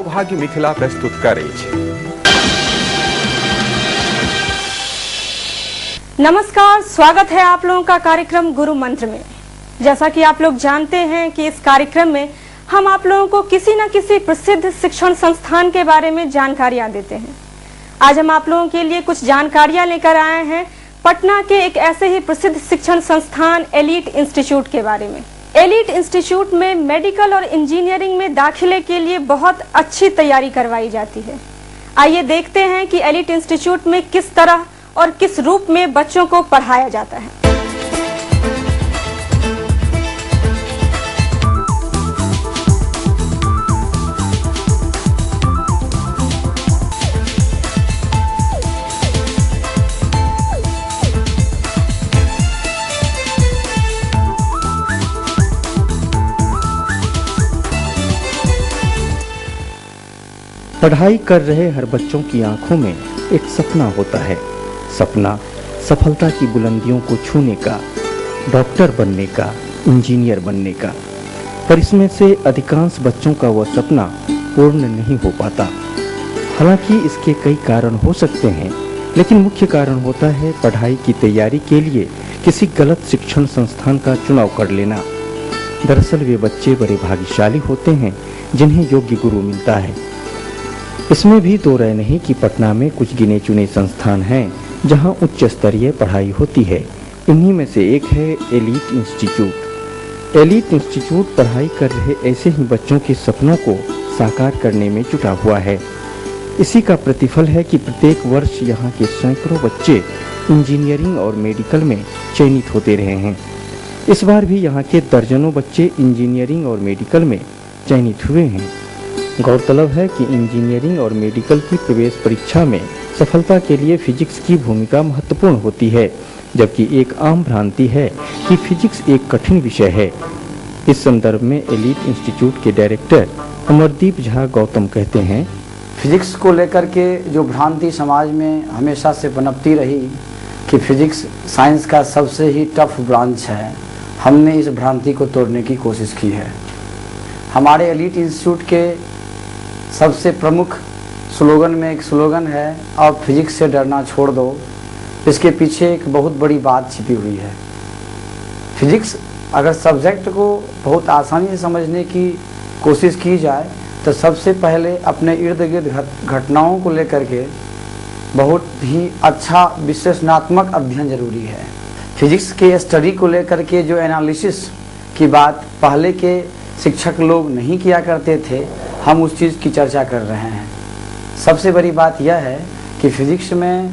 सौभाग्य मिथिला प्रस्तुत करे छे। नमस्कार, स्वागत है आप लोगों का कार्यक्रम गुरु मंत्र में। जैसा कि आप लोग जानते हैं कि इस कार्यक्रम में हम आप लोगों को किसी न किसी प्रसिद्ध शिक्षण संस्थान के बारे में जानकारियां देते हैं। आज हम आप लोगों के लिए कुछ जानकारियां लेकर आए हैं पटना के एक ऐसे ही प्रसिद्ध शिक्षण संस्थान एलीट इंस्टीट्यूट के बारे में। एलीट इंस्टीट्यूट में मेडिकल और इंजीनियरिंग में दाखिले के लिए बहुत अच्छी तैयारी करवाई जाती है। आइए देखते हैं कि एलीट इंस्टीट्यूट में किस तरह और किस रूप में बच्चों को पढ़ाया जाता है। पढ़ाई कर रहे हर बच्चों की आंखों में एक सपना होता है। सपना सफलता की बुलंदियों को छूने का, डॉक्टर बनने का, इंजीनियर बनने का। पर इसमें से अधिकांश बच्चों का वह सपना पूर्ण नहीं हो पाता। हालांकि इसके कई कारण हो सकते हैं, लेकिन मुख्य कारण होता है पढ़ाई की तैयारी के लिए किसी गलत शिक्षण संस्थान का चुनाव कर लेना। दरअसल वे बच्चे बड़े भाग्यशाली होते हैं जिन्हें योग्य गुरु मिलता है। इसमें भी दो राय नहीं कि पटना में कुछ गिने चुने संस्थान हैं जहां उच्च स्तरीय पढ़ाई होती है। इन्हीं में से एक है एलीट इंस्टीट्यूट। एलीट इंस्टीट्यूट पढ़ाई कर रहे ऐसे ही बच्चों के सपनों को साकार करने में जुटा हुआ है। इसी का प्रतिफल है कि प्रत्येक वर्ष यहाँ के सैकड़ों बच्चे इंजीनियरिंग और मेडिकल में चयनित होते रहे हैं। इस बार भी यहाँ के दर्जनों बच्चे इंजीनियरिंग और मेडिकल में चयनित हुए हैं। गौरतलब है कि इंजीनियरिंग और मेडिकल की प्रवेश परीक्षा में सफलता के लिए फिजिक्स की भूमिका महत्वपूर्ण होती है, जबकि एक आम भ्रांति है कि फिजिक्स एक कठिन विषय है। इस संदर्भ में एलीट इंस्टीट्यूट के डायरेक्टर अमरदीप झा गौतम कहते हैं, फिजिक्स को लेकर के जो भ्रांति समाज में हमेशा से पनपती रही कि फिजिक्स साइंस का सबसे ही टफ ब्रांच है, हमने इस भ्रांति को तोड़ने की कोशिश की है। हमारे एलीट इंस्टीट्यूट के सबसे प्रमुख स्लोगन में एक स्लोगन है, अब फिजिक्स से डरना छोड़ दो। इसके पीछे एक बहुत बड़ी बात छिपी हुई है। फिजिक्स अगर सब्जेक्ट को बहुत आसानी से समझने की कोशिश की जाए तो सबसे पहले अपने इर्द गिर्द घटनाओं को लेकर के बहुत ही अच्छा विश्लेषणात्मक अध्ययन जरूरी है। फिजिक्स के स्टडी को लेकर के जो एनालिसिस की बात पहले के शिक्षक लोग नहीं किया करते थे, हम उस चीज़ की चर्चा कर रहे हैं। सबसे बड़ी बात यह है कि फिजिक्स में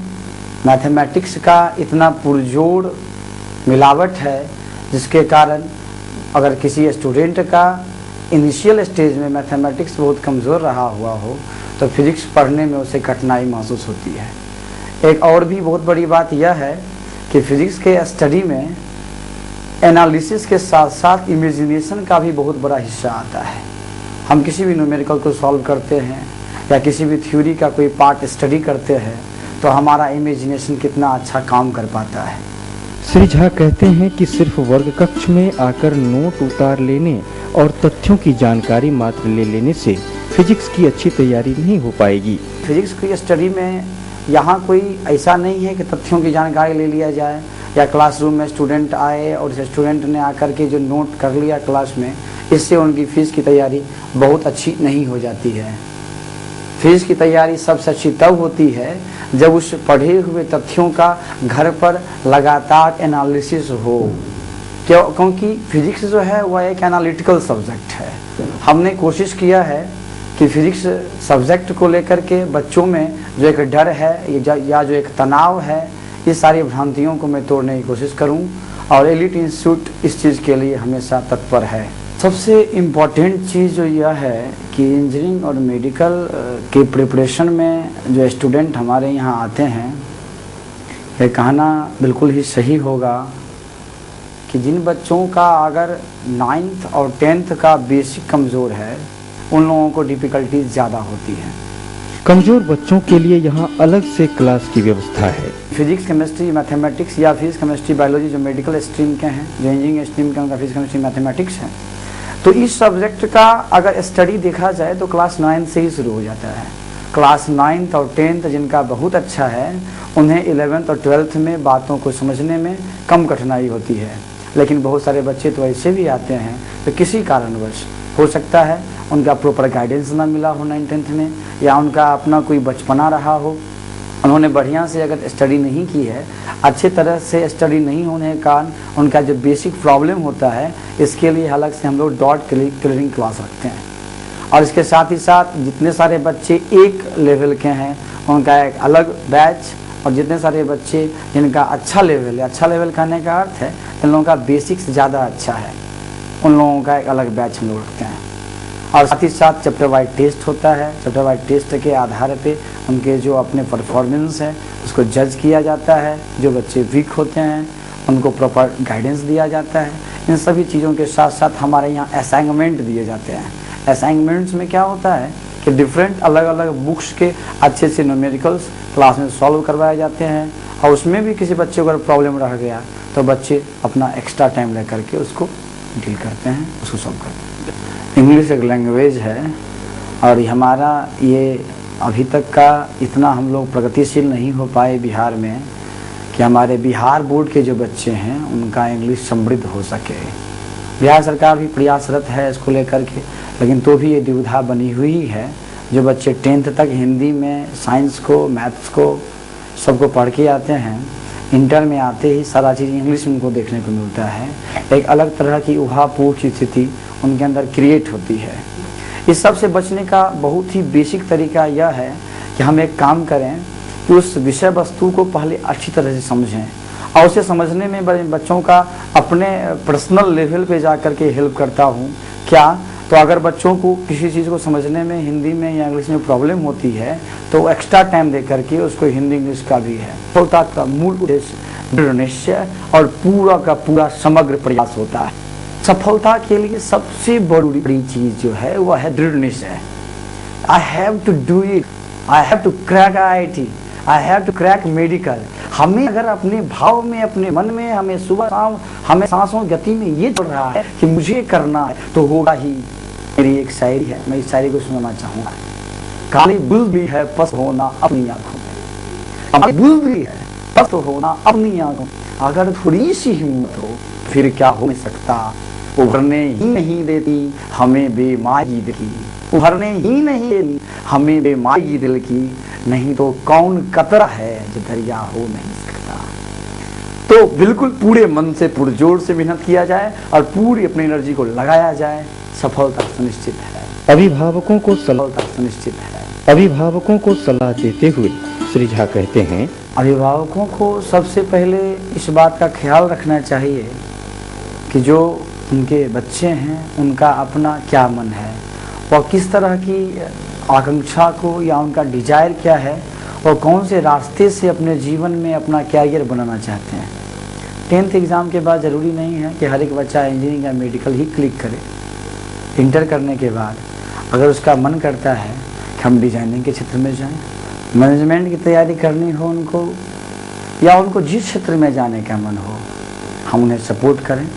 मैथमेटिक्स का इतना पुरजोर मिलावट है, जिसके कारण अगर किसी स्टूडेंट का इनिशियल स्टेज में मैथमेटिक्स बहुत कमज़ोर रहा हुआ हो तो फिजिक्स पढ़ने में उसे कठिनाई महसूस होती है। एक और भी बहुत बड़ी बात यह है कि फिजिक्स के स्टडी में एनालिसिस के साथ साथ इमेजिनेशन का भी बहुत बड़ा हिस्सा आता है। हम किसी भी न्यूमेरिकल को सॉल्व करते हैं या किसी भी थ्योरी का कोई पार्ट स्टडी करते हैं तो हमारा इमेजिनेशन कितना अच्छा काम कर पाता है। श्री झा कहते हैं कि सिर्फ वर्ग कक्ष में आकर नोट उतार लेने और तथ्यों की जानकारी मात्र ले लेने से फिजिक्स की अच्छी तैयारी नहीं हो पाएगी। फिजिक्स की स्टडी में यहाँ कोई ऐसा नहीं है कि तथ्यों की जानकारी ले लिया जाए या क्लासरूम में स्टूडेंट आए और स्टूडेंट ने आकर के जो नोट कर लिया क्लास में, इससे उनकी फीस की तैयारी बहुत अच्छी नहीं हो जाती है। फीस की तैयारी सबसे अच्छी तब होती है जब उस पढ़े हुए तथ्यों का घर पर लगातार एनालिसिस हो। क्योंकि फिजिक्स जो है वह एक एनालिटिकल सब्जेक्ट है। हमने कोशिश किया है कि फिजिक्स सब्जेक्ट को लेकर के बच्चों में जो एक डर है या जो एक तनाव है, इस सारी भ्रांतियों को मैं तोड़ने की कोशिश करूं और एलीट इंस्टीट्यूट इस चीज़ के लिए हमेशा तत्पर है। सबसे इम्पॉर्टेंट चीज़ जो यह है कि इंजीनियरिंग और मेडिकल के प्रिपरेशन में जो स्टूडेंट हमारे यहाँ आते हैं, यह कहना बिल्कुल ही सही होगा कि जिन बच्चों का अगर 9th और 10th का बेसिक कमज़ोर है, उन लोगों को डिफ़िकल्टीज ज़्यादा होती है। कमजोर बच्चों के लिए यहाँ अलग से क्लास की व्यवस्था है। फिजिक्स, केमिस्ट्री, मैथमेटिक्स या फिजिक्स, केमिस्ट्री, बायोलॉजी जो मेडिकल स्ट्रीम के हैं, जो इंजीनियरिंग स्ट्रीम के उनका फिजिक्स, केमिस्ट्री, मैथमेटिक्स है, तो इस सब्जेक्ट का अगर स्टडी देखा जाए तो क्लास 9 से ही शुरू हो जाता है। क्लास 9th और 10th जिनका बहुत अच्छा है, उन्हें 11th और 12th में बातों को समझने में कम कठिनाई होती है। लेकिन बहुत सारे बच्चे तो ऐसे भी आते हैं तो किसी कारणवश हो सकता है उनका प्रॉपर गाइडेंस ना मिला हो 9th-10th में, या उनका अपना कोई बचपना रहा हो, उन्होंने बढ़िया से अगर स्टडी नहीं की है, अच्छे तरह से स्टडी नहीं होने के कारण उनका जो बेसिक प्रॉब्लम होता है, इसके लिए अलग से हम लोग डॉट क्लियरिंग क्लास रखते हैं। और इसके साथ ही साथ जितने सारे बच्चे एक लेवल के हैं उनका एक अलग बैच, और जितने सारे बच्चे जिनका अच्छा लेवल है, अच्छा लेवल कहने का अर्थ है इन लोगों का बेसिक्स ज़्यादा अच्छा है, उन लोगों का एक अलग बैच हम लोग रखते हैं। और साथ ही साथ चैप्टर वाइज टेस्ट होता है। चैप्टर वाइज टेस्ट के आधार पे उनके जो अपने परफॉर्मेंस है उसको जज किया जाता है। जो बच्चे वीक होते हैं उनको प्रॉपर गाइडेंस दिया जाता है। इन सभी चीज़ों के साथ साथ हमारे यहाँ असाइनमेंट दिए जाते हैं। असाइनमेंट्स में क्या होता है कि डिफरेंट अलग अलग बुक्स के अच्छे से न्यूमेरिकल्स क्लास में सॉल्व करवाए जाते हैं, और उसमें भी किसी बच्चे को अगर प्रॉब्लम रह गया तो बच्चे अपना एक्स्ट्रा टाइम लेकर के उसको डील करते हैं, उसको सॉल्व करते हैं। इंग्लिश एक लैंग्वेज है, और हमारा ये अभी तक का इतना हम लोग प्रगतिशील नहीं हो पाए बिहार में कि हमारे बिहार बोर्ड के जो बच्चे हैं उनका इंग्लिश समृद्ध हो सके। बिहार सरकार भी प्रयासरत है इसको लेकर के, लेकिन तो भी ये दुविधा बनी हुई है। जो बच्चे 10th तक हिंदी में साइंस को, मैथ्स को सबको पढ़ के आते हैं, इंटर में आते ही सारा चीज़ इंग्लिश में उनको देखने को मिलता है। एक अलग तरह की ऊहापोह की स्थिति उनके अंदर क्रिएट होती है। इस सब से बचने का बहुत ही बेसिक तरीका यह है कि हम एक काम करें कि उस विषय वस्तु को पहले अच्छी तरह से समझें, और उसे समझने में बच्चों का अपने पर्सनल लेवल पे जा कर के हेल्प करता हूँ। क्या तो अगर बच्चों को किसी चीज़ को समझने में हिंदी में या इंग्लिश में प्रॉब्लम होती है तो एक्स्ट्रा टाइम दे करके उसको हिंदी इंग्लिश का भी है। सफलता का मूल उद्देश्य दृढ़ निश्चय और पूरा का पूरा समग्र प्रयास होता है। सफलता के लिए सबसे बड़ी चीज जो है वह है दृढ़ निश्चय। I have to do it, I have to crack IIT, I have to crack medical. हमें अगर अपने भाव में, अपने मन में, हमें सुबह शाम, हमें सांसों गति में ये चल रहा है कि मुझे करना है तो होगा ही। मेरी एक शायरी है, मैं इस शायरी को सुनाना चाहूंगा। काली बुलबुली है पस्त होना अपनी आंखों में, काली बुलबुली है पस्त होना अपनी आंखों में, अगर थोड़ी सी हिम्मत हो फिर क्या हो नहीं सकता। उभरने ही नहीं देती हमें बेमाई दिल की, उभरने ही नहीं देती हमें बेमाई दिल की, नहीं तो कौन कतरा है जो दरिया हो नहीं सकता। तो बिल्कुल पूरे मन से पुरजोर से मेहनत किया जाए और पूरी अपनी एनर्जी को लगाया जाए, सफलता सुनिश्चित है। अभिभावकों को सफलता सुनिश्चित है। अभिभावकों को सलाह देते हुए श्री झा कहते हैं, अभिभावकों को सबसे पहले इस बात का ख्याल रखना चाहिए कि जो उनके बच्चे हैं उनका अपना क्या मन है, और किस तरह की आकांक्षा को या उनका डिजायर क्या है, और कौन से रास्ते से अपने जीवन में अपना कैरियर बनाना चाहते हैं। 10th एग्ज़ाम के बाद ज़रूरी नहीं है कि हर एक बच्चा इंजीनियरिंग या मेडिकल ही क्लिक करे। इंटर करने के बाद अगर उसका मन करता है कि हम डिजाइनिंग के क्षेत्र में जाएं, मैनेजमेंट की तैयारी करनी हो उनको, या उनको जिस क्षेत्र में जाने का मन हो, हम उन्हें सपोर्ट करें,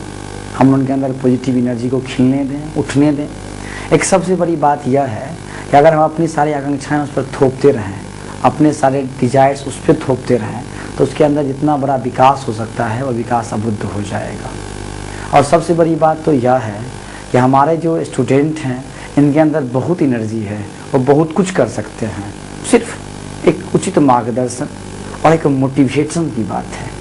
हम उनके अंदर पॉजिटिव एनर्जी को खिलने दें, उठने दें। एक सबसे बड़ी बात यह है कि अगर हम अपनी सारी आकांक्षाएं उस पर थोपते रहें, अपने सारे डिजायर्स उस पर थोपते रहें, तो उसके अंदर जितना बड़ा विकास हो सकता है वह विकास अवरुद्ध हो जाएगा। और सबसे बड़ी बात तो यह है कि हमारे जो स्टूडेंट हैं इनके अंदर बहुत एनर्जी है, वो बहुत कुछ कर सकते हैं, सिर्फ एक उचित मार्गदर्शन और एक मोटिवेशन की बात है।